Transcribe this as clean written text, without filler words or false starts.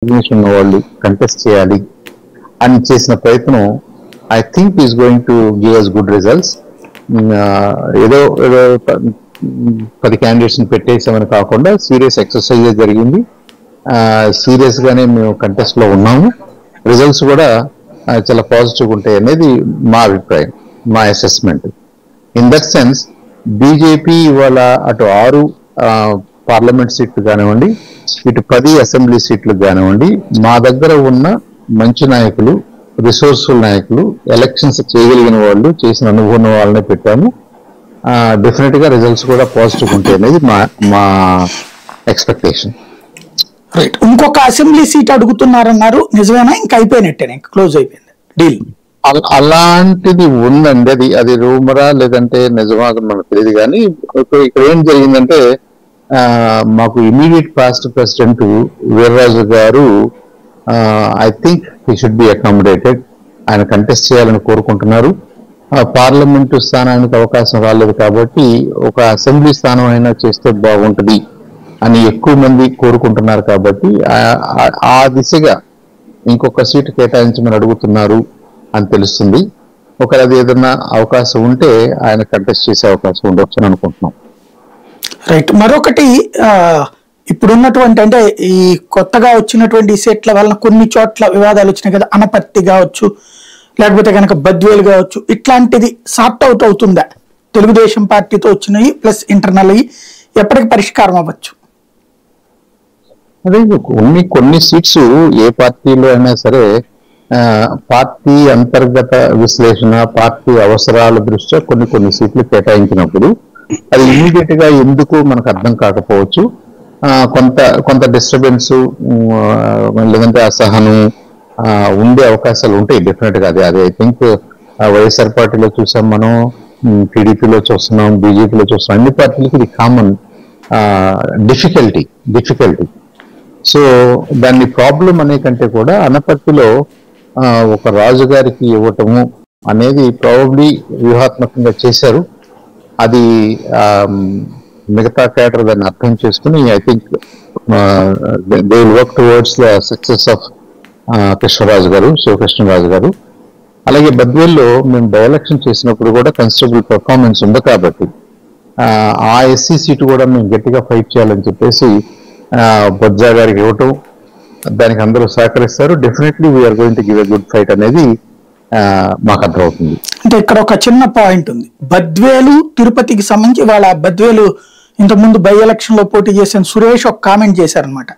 ఉన్న వాళ్ళు కంటెస్ట్ చేయాలి అని చేసిన ప్రయత్నం I think is going to give us good results. ఏదో ఏదో 10 క్యాండిడేట్స్ పెట్టేసామని కాకుండా సీరియస్ ఎక్సర్సైజ్ జరిగింది. సీరియస్ గానే మేము కంటెస్ట్ లో ఉన్నాము. రిజల్ట్స్ కూడా చాలా పాజిటివ్ ఉంటాయి అనేది మా అభిప్రాయం, మా assessment. In that sense BJP ఇవాళ అటు 6 పార్లమెంట్ సీట్లు కానివ్వండి, ఇటు 10 అసెంబ్లీ సీట్లు కానివ్వండి, మా దగ్గర ఉన్న మంచి నాయకులు, రిసోర్స్ఫుల్ నాయకులు, ఎలక్షన్స్ చేయగలిగిన వాళ్ళు, చేసిన అనుభవం వాళ్ళనే పెట్టాము. డెఫినెట్ గా రిజల్ట్స్ కూడా పాజిటివ్ ఉంటాయి అనేది మా ఎక్స్పెక్టేషన్. రైట్. ఇంకొక అసెంబ్లీ సీట్ అడుగుతున్నారన్నారు, నిజమేనా? ఇంకా అయిపోయినట్టేనా? ఇంకా క్లోజ్ అయిపోయింది డీల్? అలాంటిది ఉందండి. అది రూమరా లేదంటే నిజమా మనకు తెలియదు. కానీ ఇక్కడ ఏం జరిగిందంటే, మాకు ఇమీడియట్ పాస్ట్ ప్రెసిడెంట్ వీర్రాజు గారు I think he should be accommodated. ఆయన కంటెస్ట్ చేయాలని కోరుకుంటున్నారు. పార్లమెంటు స్థానానికి అవకాశం రాలేదు కాబట్టి ఒక అసెంబ్లీ స్థానం అయినా చేస్తే బాగుంటుంది అని ఎక్కువ మంది కోరుకుంటున్నారు. కాబట్టి ఆ దిశగా ఇంకొక సీటు కేటాయించమని అడుగుతున్నారు అని తెలుస్తుంది. ఒకవేళ అది ఏదన్నా అవకాశం ఉంటే ఆయన కంటెస్ట్ చేసే అవకాశం ఉండొచ్చు అని అనుకుంటున్నాం. రైట్. మరొకటి, ఇప్పుడున్నటువంటి అంటే ఈ కొత్తగా వచ్చినటువంటి సీట్ల వలన కొన్ని చోట్ల వివాదాలు వచ్చినాయి కదా, అనపర్తి కావచ్చు, లేకపోతే కనుక బద్వేలు కావచ్చు, ఇట్లాంటిది సార్ట్ అవుట్ అవుతుందా? తెలుగుదేశం పార్టీతో వచ్చినాయి ప్లస్ ఇంటర్నల్ అయ్యి ఎప్పటికి పరిష్కారం అవ్వచ్చు? అదే కొన్ని సీట్స్ ఏ పార్టీలో అయినా సరే పార్టీ అంతర్గత విశ్లేషణ, పార్టీ అవసరాల దృష్ట్యా కొన్ని సీట్లు కేటాయించినప్పుడు అది ఇమీడియట్ గా ఎందుకు మనకు అర్థం కాకపోవచ్చు. కొంత డిస్టర్బెన్స్ లేదంటే అసహనం ఉండే అవకాశాలు ఉంటాయి డెఫినెట్ గా. అది ఐ థింక్ వైఎస్ఆర్ పార్టీలో చూసాం, మనం టీడీపీలో చూస్తున్నాం, బీజేపీలో చూస్తున్నాం. అన్ని పార్టీలకి ఇది కామన్ డిఫికల్టీ. సో దాన్ని ప్రాబ్లం అనే కంటే కూడా అనపర్తిలో ఒక రాజుగారికి ఇవ్వటము అనేది ప్రాబబ్లీ వ్యూహాత్మకంగా చేశారు. అది మిగతా క్యాడర్ దాన్ని అర్థం చేసుకుని I think they will work towards the success of Sivakrishnaraju గారు. అలాగే బద్వేల్లో మేము బై ఎలక్షన్ చేసినప్పుడు కూడా కన్సిడరబుల్ పర్ఫార్మెన్స్ ఉంది కాబట్టి ఆ ఎస్సీ సీటు కూడా మేము గట్టిగా ఫైట్ చేయాలని చెప్పేసి బొజ్జా గారికి ఇవ్వటం, దానికి అందరూ సహకరిస్తారు. Definitely we are going to give a good fight అనేది మాకు అర్థమవుతుంది. అంటే ఇక్కడ ఒక చిన్న పాయింట్ ఉంది. బద్వేలు తిరుపతికి సంబంధించి వాళ్ళ బద్వేలు ఇంతకుముందు బై ఎలక్షన్ లో పోటీ చేసిన సురేష్ ఒక కామెంట్ చేశారనమాట.